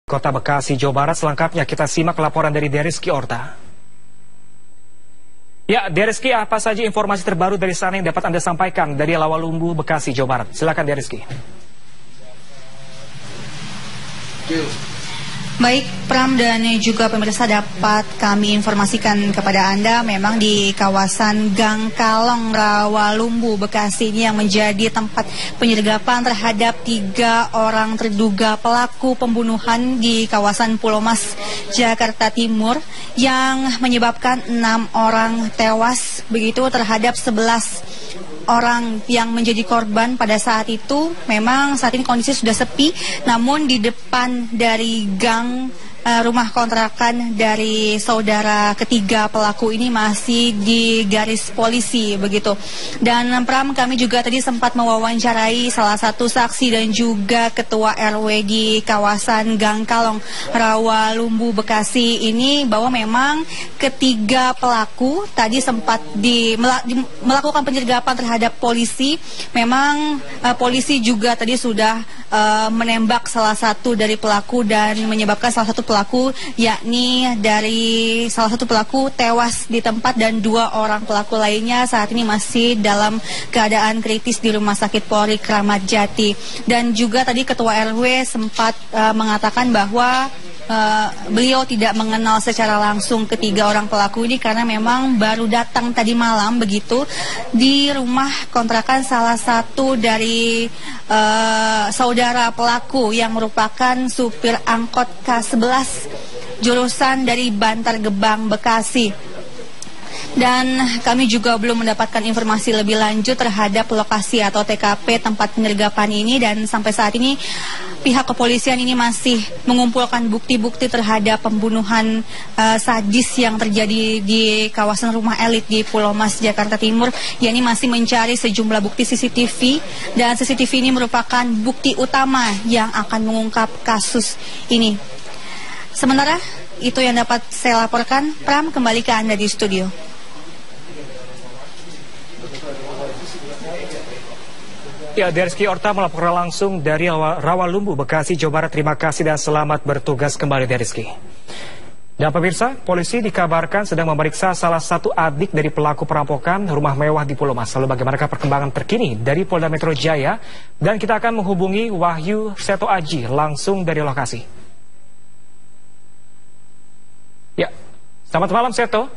Kota Bekasi, Jawa Barat. Selengkapnya kita simak laporan dari Deriski Orta. Ya, Deriski, apa saja informasi terbaru dari sana yang dapat Anda sampaikan dari Rawalumbu, Bekasi, Jawa Barat? Silakan, Deriski. Baik, Pram dan juga pemirsa, dapat kami informasikan kepada Anda memang di kawasan Gang Kalong, Rawalumbu, Bekasi ini yang menjadi tempat penyergapan terhadap 3 orang terduga pelaku pembunuhan di kawasan Pulau Mas, Jakarta Timur yang menyebabkan 6 orang tewas begitu terhadap 11 orang yang menjadi korban pada saat itu. Memang saat ini kondisi sudah sepi, namun di depan dari gang rumah kontrakan dari saudara ketiga pelaku ini masih di garis polisi begitu. Dan Pram, kami juga tadi sempat mewawancarai salah satu saksi dan juga ketua RW di kawasan Gang Kalong, Rawalumbu, Bekasi ini, bahwa memang ketiga pelaku tadi sempat melakukan penyergapan terhadap polisi. Memang polisi juga tadi sudah menembak salah satu dari pelaku dan menyebabkan salah satu pelaku, yakni dari salah satu pelaku tewas di tempat dan 2 orang pelaku lainnya saat ini masih dalam keadaan kritis di Rumah Sakit Polri Kramat Jati. Dan juga tadi ketua RW sempat mengatakan bahwa beliau tidak mengenal secara langsung ketiga orang pelaku ini karena memang baru datang tadi malam begitu di rumah kontrakan salah satu dari saudara pelaku yang merupakan supir angkot K11 jurusan dari Bantar Gebang, Bekasi. Dan kami juga belum mendapatkan informasi lebih lanjut terhadap lokasi atau TKP tempat penyergapan ini, dan sampai saat ini pihak kepolisian ini masih mengumpulkan bukti-bukti terhadap pembunuhan sadis yang terjadi di kawasan rumah elit di Pulau Mas, Jakarta Timur. Yakni masih mencari sejumlah bukti CCTV, dan CCTV ini merupakan bukti utama yang akan mengungkap kasus ini. Sementara itu yang dapat saya laporkan. Pram, kembali ke Anda di studio. Ya, Deriski Orta melaporkan langsung dari Rawalumbu, Bekasi, Jawa Barat. Terima kasih dan selamat bertugas kembali, Deriski. Dan pemirsa, polisi dikabarkan sedang memeriksa salah satu adik dari pelaku perampokan rumah mewah di Pulau Mas. Lalu bagaimanakah perkembangan terkini dari Polda Metro Jaya? Dan kita akan menghubungi Wahyu Seto Aji langsung dari lokasi. Ya, selamat malam Seto.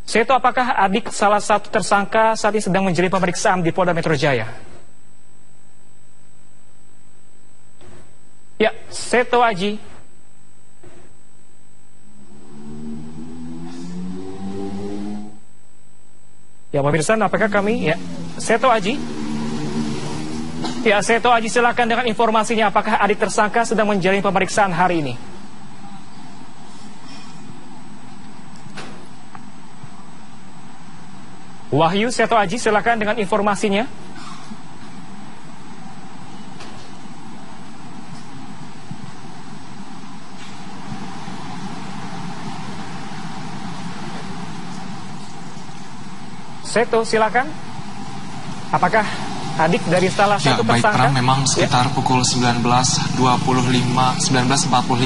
Seto, apakah adik salah satu tersangka saat ini sedang menjalani pemeriksaan di Polda Metro Jaya? Ya, Seto Aji. Ya, pemirsa, apakah kami? Ya, Seto Aji. Ya, Seto Aji, silakan dengan informasinya. Apakah adik tersangka sedang menjalani pemeriksaan hari ini? Wahyu Seto Aji, silakan dengan informasinya. Seto, silakan. Apakah adik dari salah satu tersangka? Baik, Pram, memang sekitar pukul 19.45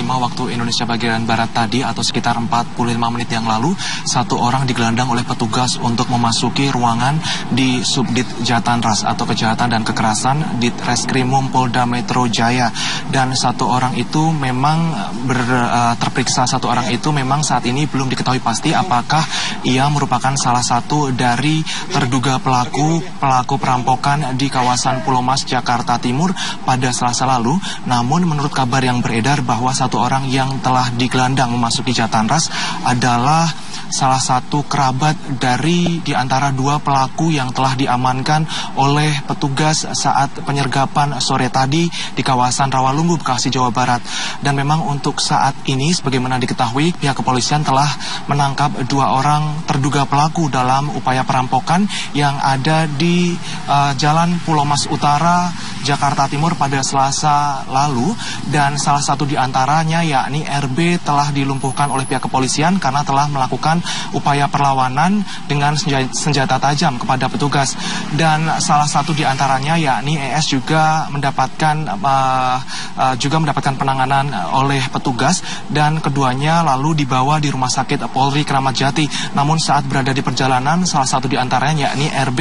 waktu Indonesia bagian Barat tadi, atau sekitar 45 menit yang lalu, satu orang digelandang oleh petugas untuk memasuki ruangan di Subdit Jatanras atau Kejahatan dan Kekerasan di Reskrimum Polda Metro Jaya. Dan satu orang itu memang terperiksa, satu orang itu memang saat ini belum diketahui pasti apakah ia merupakan salah satu dari terduga pelaku perampokan di kawasan Pulau Mas, Jakarta Timur pada Selasa lalu. Namun menurut kabar yang beredar bahwa satu orang yang telah digelandang memasuki Jatanras adalah salah satu kerabat dari di antara 2 pelaku yang telah diamankan oleh petugas saat penyergapan sore tadi di kawasan Rawalumbu, Bekasi, Jawa Barat. Dan memang untuk saat ini, sebagaimana diketahui, pihak kepolisian telah menangkap 2 orang terduga pelaku dalam upaya perampokan yang ada di Jalan Pulau Mas Utara, Jakarta Timur pada Selasa lalu. Dan salah satu di antaranya, yakni RB, telah dilumpuhkan oleh pihak kepolisian karena telah melakukan upaya perlawanan dengan senjata tajam kepada petugas. Dan salah satu di antaranya yakni ES juga mendapatkan penanganan oleh petugas, dan keduanya lalu dibawa di Rumah Sakit Polri Kramat Jati. Namun saat berada di perjalanan, salah satu di antaranya yakni RB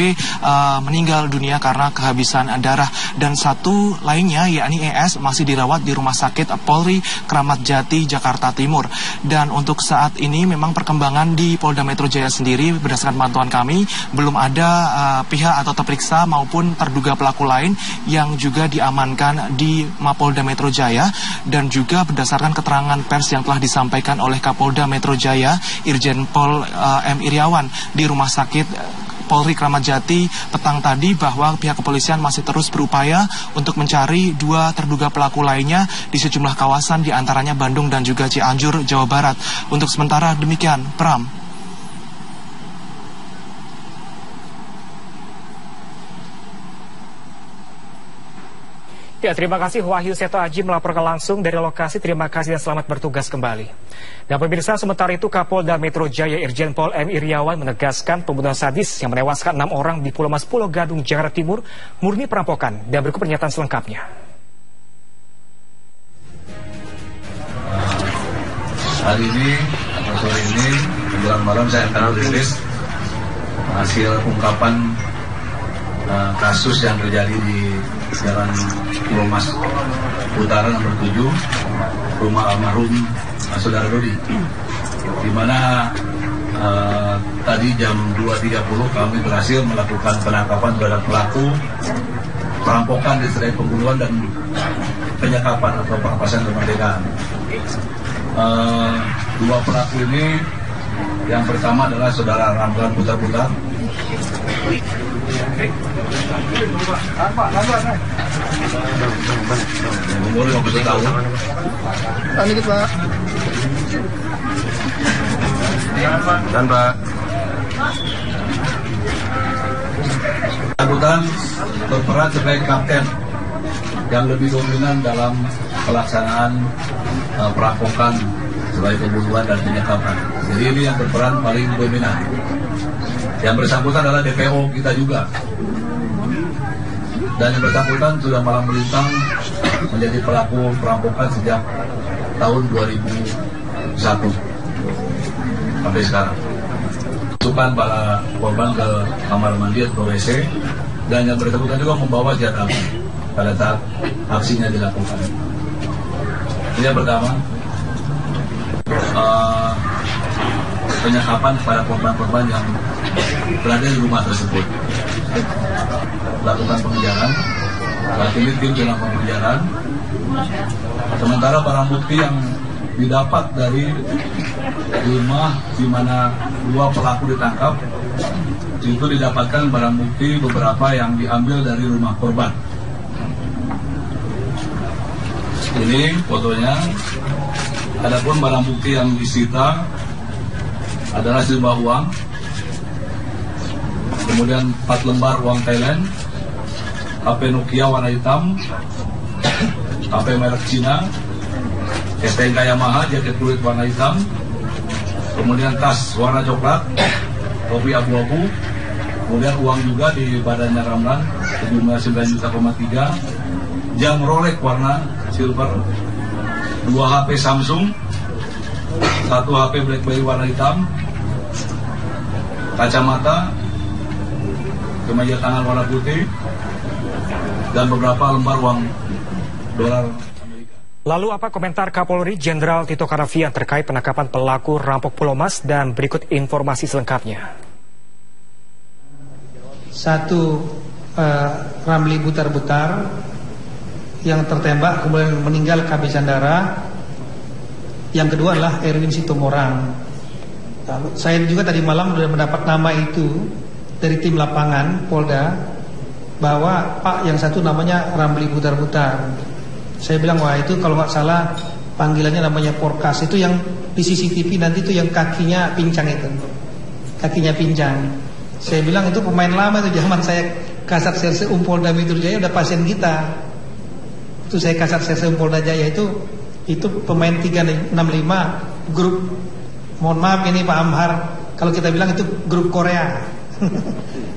meninggal dunia karena kehabisan darah, dan satu lainnya yakni ES masih dirawat di Rumah Sakit Polri Kramat Jati Jakarta Timur. Dan untuk saat ini memang perkembangan di Polda Metro Jaya sendiri berdasarkan pantauan kami belum ada pihak atau terperiksa maupun terduga pelaku lain yang juga diamankan di Mapolda Metro Jaya. Dan juga berdasarkan keterangan pers yang telah disampaikan oleh Kapolda Metro Jaya Irjen Pol M. Iriawan di Rumah Sakit Polri Kramat Jati petang tadi, bahwa pihak kepolisian masih terus berupaya untuk mencari 2 terduga pelaku lainnya di sejumlah kawasan, di antaranya Bandung dan juga Cianjur, Jawa Barat. Untuk sementara demikian, Pram. Ya, terima kasih Wahyu Seto Aji melaporkan langsung dari lokasi. Terima kasih dan selamat bertugas kembali. Dan pemirsa, sementara itu Kapolda Metro Jaya Irjen Pol M. Iriawan menegaskan pembunuhan sadis yang menewaskan 6 orang di Pulau Mas Pulau Gadung, Jakarta Timur murni perampokan. Dan berikut pernyataan selengkapnya. Hari ini, atau sore ini, menjelang malam saya akan rilis hasil ungkapan kasus yang terjadi di Jalan Pulau Mas Utara nomor 7, rumah almarhum Saudara Dodi, di mana tadi jam 2.30 kami berhasil melakukan penangkapan terhadap pelaku perampokan disertai pembunuhan dan penyekapan atau perampasan kemerdekaan. 2 pelaku ini, yang pertama adalah Saudara Ramlan Putar-Putar. Umur 50 tahun. Dikit, Pak. Dan Pak. Angkutan berperan sebagai kapten yang lebih dominan dalam pelaksanaan perampokan sebagai pembunuhan dan penyekapan. Jadi ini yang berperan paling dominan. Yang bersangkutan adalah DPO kita juga. Dan yang bersangkutan sudah malang melintang menjadi pelaku perampokan sejak tahun 2001 sampai sekarang. Masukkan para korban ke kamar mandi atau WC, dan yang bersangkutan juga membawa senjata api pada saat aksinya dilakukan. Ini yang pertama. Penyekapan kepada korban-korban yang berada di rumah tersebut. Lakukan pengejaran, saat ini tim dalam pengejaran. Sementara barang bukti yang didapat dari rumah di mana 2 pelaku ditangkap, itu didapatkan barang bukti beberapa yang diambil dari rumah korban. Ini fotonya. Adapun barang bukti yang disita adalah sejumlah uang, kemudian 4 lembar uang Thailand, HP Nokia warna hitam, HP merek Cina, STNK Yamaha jaket kulit warna hitam, kemudian tas warna coklat, topi abu-abu, kemudian uang juga di badannya Ramlan sejumlah 9,3 juta, jam Rolex warna silver, 2 HP Samsung, 1 HP BlackBerry warna hitam, kacamata, kemeja tangan warna putih, dan beberapa lembar uang dolar Amerika. Lalu apa komentar Kapolri Jenderal Tito Karnavian terkait penangkapan pelaku rampok Pulau Mas, dan berikut informasi selengkapnya. 1 Ramli Butar-Butar yang tertembak kemudian meninggal kehabisan darah. Yang kedua adalah Erwin Sitomorang. Saya juga tadi malam sudah mendapat nama itu dari tim lapangan Polda, bahwa Pak yang satu namanya Ramli Butar-Butar. Saya bilang, wah itu kalau nggak salah panggilannya namanya Porkas. Itu yang di CCTV nanti itu yang kakinya pincang itu. Kakinya pincang. Saya bilang itu pemain lama itu, zaman saya Kasat Serse Polda Metro Jaya udah pasien kita. Itu saya Kasat Serse Polda Jaya itu pemain 365 grup Mohon maaf ini Pak Amhar, kalau kita bilang itu grup Korea.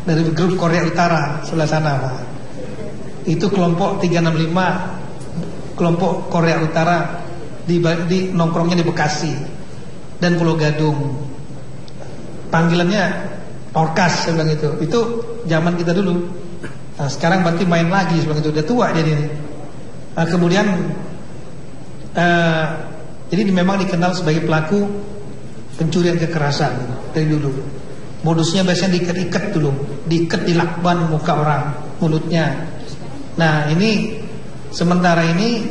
Dari grup Korea Utara sebelah sana Pak. Itu kelompok 365, kelompok Korea Utara di nongkrongnya di Bekasi dan Pulau Gadung. Panggilannya Orkas, saya bilang itu. Itu zaman kita dulu. Nah, sekarang berarti main lagi seperti itu, udah tua jadi ini. Kemudian jadi memang dikenal sebagai pelaku pencurian kekerasan dari dulu. Modusnya biasanya diikat-ikat dulu, diikat di lakban muka orang, mulutnya. Nah ini sementara ini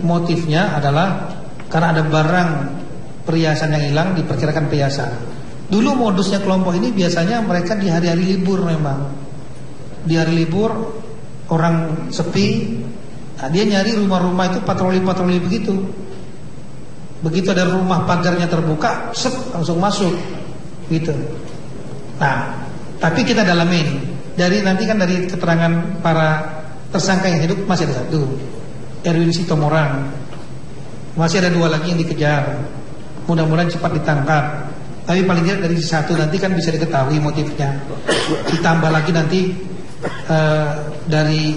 motifnya adalah karena ada barang perhiasan yang hilang, diperkirakan perhiasan. Dulu modusnya kelompok ini biasanya mereka di hari-hari libur memang. Di hari libur orang sepi, nah dia nyari rumah-rumah itu patroli-patroli begitu. Begitu ada rumah pagarnya terbuka, set langsung masuk, gitu. Nah, tapi kita dalamin. Nanti kan dari keterangan para tersangka yang hidup masih ada satu, Erwin Sitomorang. Masih ada 2 lagi yang dikejar. Mudah-mudahan cepat ditangkap. Tapi paling tidak dari satu nanti kan bisa diketahui motifnya. Ditambah lagi nanti dari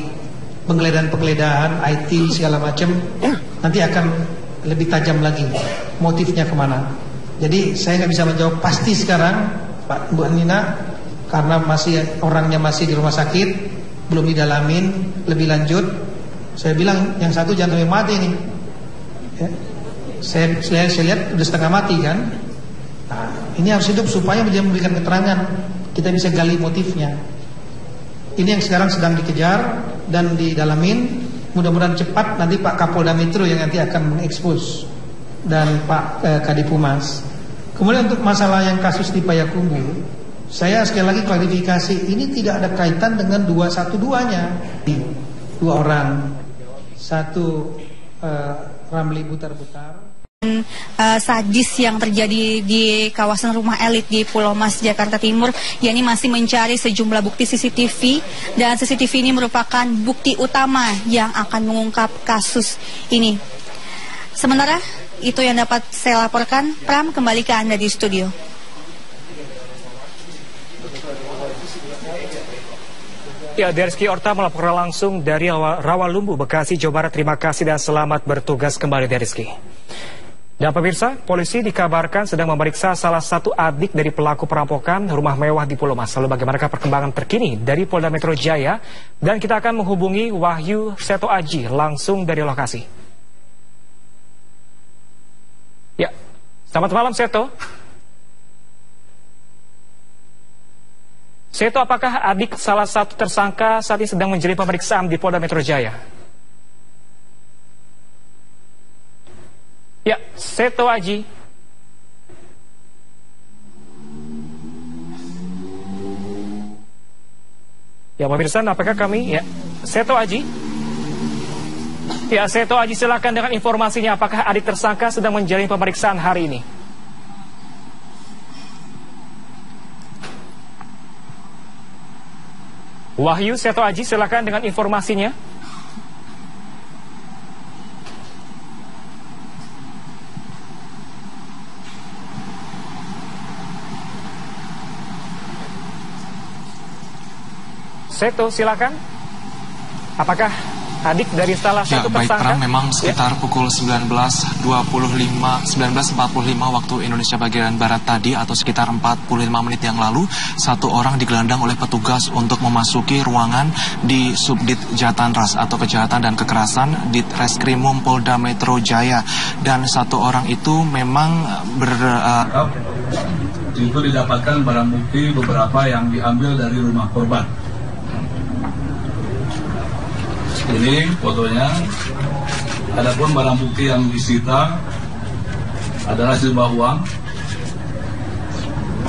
penggeledahan IT segala macam, nanti akan lebih tajam lagi motifnya kemana. Jadi saya nggak bisa menjawab pasti sekarang Pak Bu Nina, karena orangnya masih di rumah sakit, belum didalamin lebih lanjut. Saya bilang yang satu jangan sampai mati nih ya. Saya lihat udah setengah mati kan. Nah, ini harus hidup supaya dia memberikan keterangan, kita bisa gali motifnya. Ini yang sekarang sedang dikejar dan didalamin. Mudah-mudahan cepat nanti Pak Kapolda Metro yang nanti akan mengekspos, dan Pak Kadipumas. Kemudian untuk masalah yang kasus di Payakumbuh, saya sekali lagi klarifikasi, ini tidak ada kaitan dengan 212-nya. 2 orang, satu Ramli Butar-Butar. Sadis yang terjadi di kawasan rumah elit di Pulau Mas, Jakarta Timur, yakni masih mencari sejumlah bukti CCTV, dan CCTV ini merupakan bukti utama yang akan mengungkap kasus ini. Sementara itu yang dapat saya laporkan. Pram, kembali ke Anda di studio. Ya, Rizky Orta melaporkan langsung dari Rawalumbu, Bekasi, Jawa Barat. Terima kasih dan selamat bertugas kembali, Rizky. Dan pemirsa, polisi dikabarkan sedang memeriksa salah satu adik dari pelaku perampokan rumah mewah di Pulau Mas. Lalu bagaimanakah perkembangan terkini dari Polda Metro Jaya? Dan kita akan menghubungi Wahyu Seto Aji langsung dari lokasi. Ya, selamat malam Seto. Seto, apakah adik salah satu tersangka saat ini sedang menjalani pemeriksaan di Polda Metro Jaya? Ya, Seto Aji. Ya, pemirsa, apakah kami? Ya, Seto Aji. Ya, Seto Aji, silakan dengan informasinya. Apakah adik tersangka sedang menjalani pemeriksaan hari ini? Wahyu Seto Aji, silakan dengan informasinya. Seto, silakan. Apakah adik dari salah satu tersangka? Baik, Pram, memang sekitar pukul 19.45 waktu Indonesia bagian Barat tadi, atau sekitar 45 menit yang lalu, satu orang digelandang oleh petugas untuk memasuki ruangan di Subdit Jatanras atau Kejahatan dan Kekerasan di Reskrimum Polda Metro Jaya. Dan satu orang itu memang itu didapatkan barang bukti beberapa yang diambil dari rumah korban. Ini fotonya. Adapun barang bukti yang disita adalah sejumlah uang,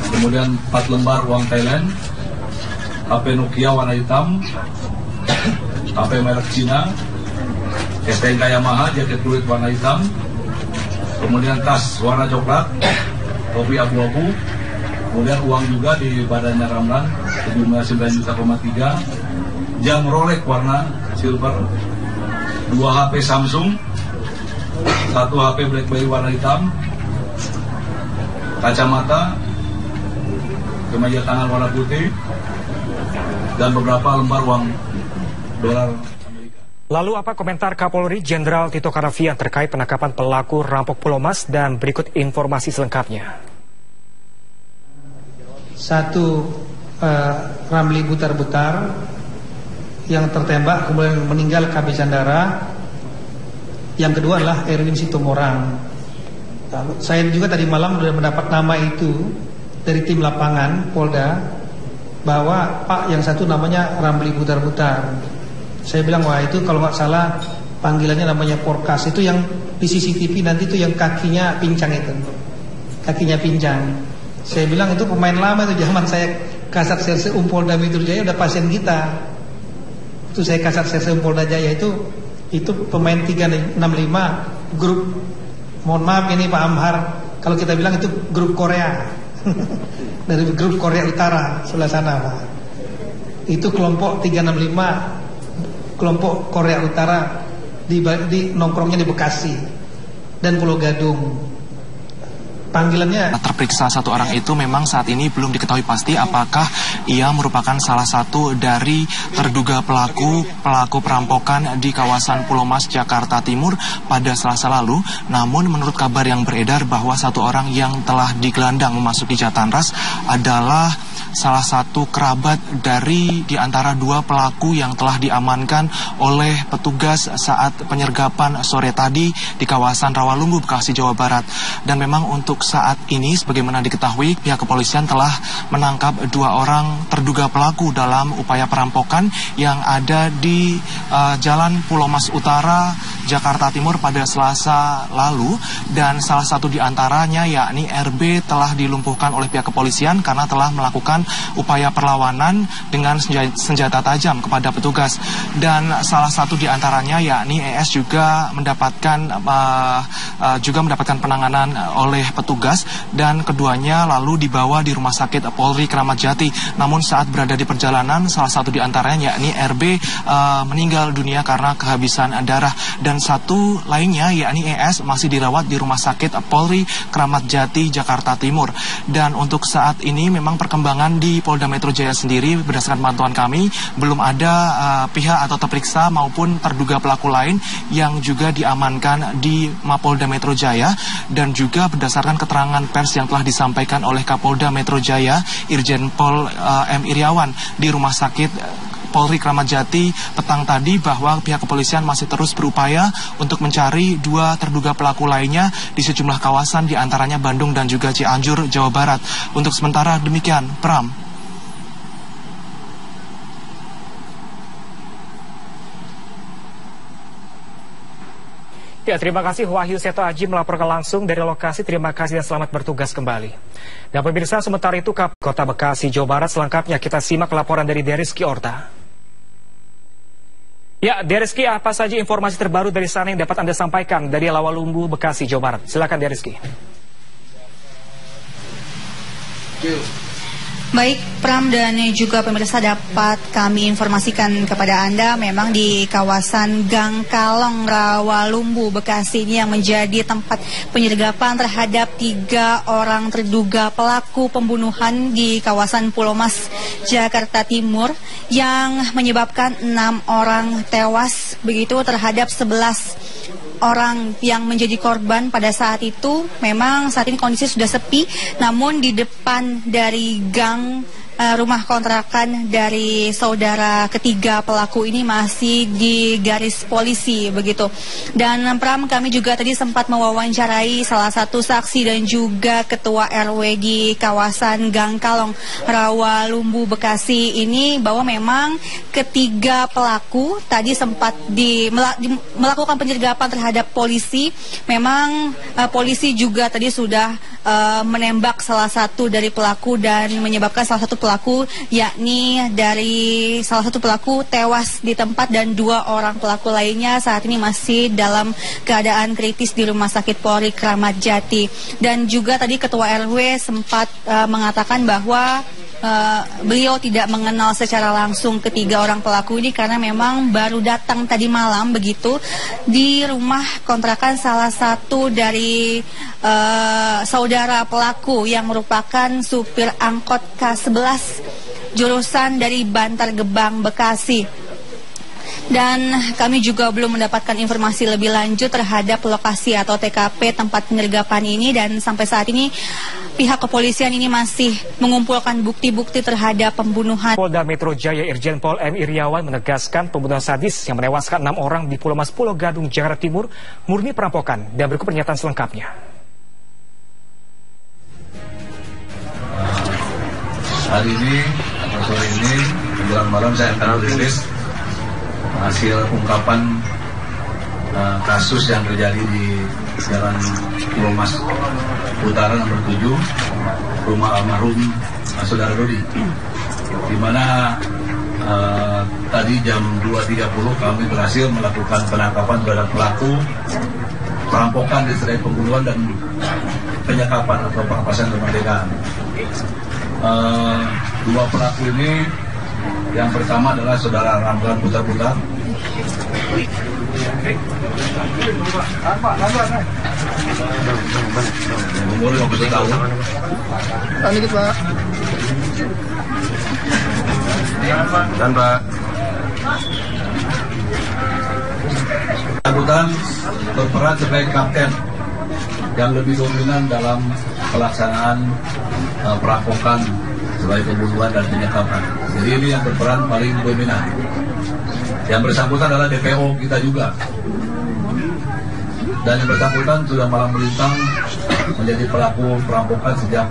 kemudian 4 lembar uang Thailand, HP Nokia warna hitam, HP merek Cina, STNK Yamaha jaket kulit warna hitam, kemudian tas warna coklat, topi abu-abu, kemudian uang juga di badannya Ramlan sejumlah 9,3 juta, jam Rolex warna silver, 2 HP Samsung, 1 HP BlackBerry warna hitam, kacamata, kemeja tangan warna putih, dan beberapa lembar uang dolar Amerika. Lalu apa komentar Kapolri Jenderal Tito Karnavian terkait penangkapan pelaku rampok Pulau Mas, dan berikut informasi selengkapnya. Satu Ramli Butar-Butar yang tertembak kemudian meninggal kehabisan darah. Yang kedua adalah Erwin Sitomorang. Saya juga tadi malam sudah mendapat nama itu dari tim lapangan Polda, bahwa Pak yang satu namanya Ramli Butar-Butar. Saya bilang, wah itu kalau nggak salah panggilannya namanya Porkas. Itu yang di CCTV nanti itu yang kakinya pincang itu, kakinya pincang. Saya bilang itu pemain lama itu, zaman saya Kasat Serse Polda Metro Jaya udah pasien kita. Itu saya Kasat Serse Polda Jaya itu pemain 365 grup. Mohon maaf ini Pak Amhar, kalau kita bilang itu grup Korea. Dari grup Korea Utara sebelah sana Pak. Itu kelompok 365, kelompok Korea Utara di nongkrongnya di Bekasi dan Pulau Gadung. Panggilannya terperiksa satu orang itu memang saat ini belum diketahui pasti apakah ia merupakan salah satu dari terduga pelaku perampokan di kawasan Pulau Mas, Jakarta Timur pada Selasa lalu. Namun menurut kabar yang beredar bahwa satu orang yang telah digelandang memasuki Jatan Ras adalah salah satu kerabat dari di antara dua pelaku yang telah diamankan oleh petugas saat penyergapan sore tadi di kawasan Rawalumbu, Bekasi, Jawa Barat. Dan memang untuk saat ini sebagaimana diketahui pihak kepolisian telah menangkap dua orang terduga pelaku dalam upaya perampokan yang ada di Jalan Pulau Mas Utara, Jakarta Timur pada Selasa lalu. Dan salah satu di antaranya yakni RB telah dilumpuhkan oleh pihak kepolisian karena telah melakukan upaya perlawanan dengan senjata tajam kepada petugas. Dan salah satu di antaranya yakni ES juga mendapatkan penanganan oleh petugas, dan keduanya lalu dibawa di Rumah Sakit Polri Kramat Jati. Namun saat berada di perjalanan salah satu di antaranya yakni RB meninggal dunia karena kehabisan darah, dan satu lainnya yakni ES masih dirawat di Rumah Sakit Polri Kramat Jati, Jakarta Timur. Dan untuk saat ini memang perkembangan di Polda Metro Jaya sendiri berdasarkan pantauan kami belum ada pihak atau terperiksa maupun terduga pelaku lain yang juga diamankan di Mapolda Metro Jaya. Dan juga berdasarkan keterangan pers yang telah disampaikan oleh Kapolda Metro Jaya Irjen Pol M. Iriawan di Rumah Sakit Polri Kramat Jati petang tadi, bahwa pihak kepolisian masih terus berupaya untuk mencari dua terduga pelaku lainnya di sejumlah kawasan, di antaranya Bandung dan juga Cianjur, Jawa Barat. Untuk sementara demikian, Pram. Ya, terima kasih Wahyu Seto Aji melaporkan langsung dari lokasi. Terima kasih dan selamat bertugas kembali. Dan pemirsa, sementara itu Kota Bekasi, Jawa Barat, selengkapnya kita simak laporan dari Deriski Orta. Ya, Deriski, apa saja informasi terbaru dari sana yang dapat Anda sampaikan dari Rawalumbu, Bekasi, Jawa Barat? Silakan Deriski. Baik, Pram dan juga pemirsa, dapat kami informasikan kepada Anda, memang di kawasan Gang Kalong Rawalumbu, Bekasi ini yang menjadi tempat penyergapan terhadap 3 orang terduga pelaku pembunuhan di kawasan Pulau Mas, Jakarta Timur, yang menyebabkan 6 orang tewas, begitu terhadap 11 orang yang menjadi korban pada saat itu. Memang saat ini kondisi sudah sepi, namun di depan dari gang rumah kontrakan dari saudara ketiga pelaku ini masih di garis polisi begitu. Dan Pram, kami juga tadi sempat mewawancarai salah satu saksi dan juga ketua RW di kawasan Gang Kalong Rawalumbu, Bekasi ini, bahwa memang ketiga pelaku tadi sempat melakukan penyergapan terhadap polisi. Memang polisi juga tadi sudah menembak salah satu dari pelaku dan menyebabkan salah satu pelaku, yakni dari salah satu pelaku tewas di tempat, dan 2 orang pelaku lainnya saat ini masih dalam keadaan kritis di Rumah Sakit Polri Kramat Jati. Dan juga tadi ketua RW sempat mengatakan bahwa beliau tidak mengenal secara langsung ketiga orang pelaku ini karena memang baru datang tadi malam begitu di rumah kontrakan salah satu dari saudara pelaku yang merupakan supir angkot K11 jurusan dari Bantar Gebang, Bekasi. Dan kami juga belum mendapatkan informasi lebih lanjut terhadap lokasi atau TKP tempat penyergapan ini, dan sampai saat ini pihak kepolisian ini masih mengumpulkan bukti-bukti terhadap pembunuhan. Polda Metro Jaya Irjen Pol M. Iriawan menegaskan pembunuhan sadis yang menewaskan 6 orang di Pulau Mas, Pulau Gadung, Jakarta Timur murni perampokan, dan berikut pernyataan selengkapnya. Hari ini atau sore ini menjelang malam saya akan rilis hasil ungkapan kasus yang terjadi di Jalan Pulau Mas Utara nomor 7, rumah almarhum Saudara Dodi, di mana tadi jam 2.30 kami berhasil melakukan penangkapan terhadap pelaku perampokan disertai pembunuhan dan penyekapan atau perampasan kemerdekaan. Dua pelaku ini, yang pertama adalah Saudara Ramlan Putar-Putar. Umur 50 tahun. Dikit, Pak. Dan Pak. Angkutan berperan sebagai kapten yang lebih dominan dalam pelaksanaan perampokan sebagai pembunuhan dan penyekapan. Jadi ini yang berperan paling dominan. Yang bersangkutan adalah DPO kita juga. Dan yang bersangkutan sudah malang melintang menjadi pelaku perampokan sejak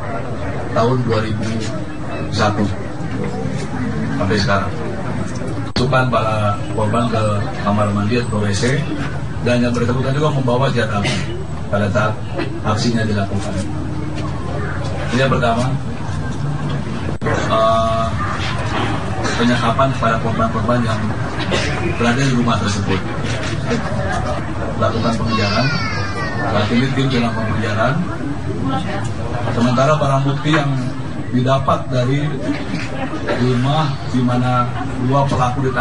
tahun 2001 sampai sekarang. Masukkan para korban ke kamar mandi atau WC, dan yang bersangkutan juga membawa senjata api pada saat aksinya dilakukan. Ini yang pertama, penyekapan pada korban-korban yang berada di rumah tersebut. Lakukan pengejaran, saat ini tim dalam pengejaran. Sementara barang bukti yang didapat dari rumah di mana dua pelaku ditangkap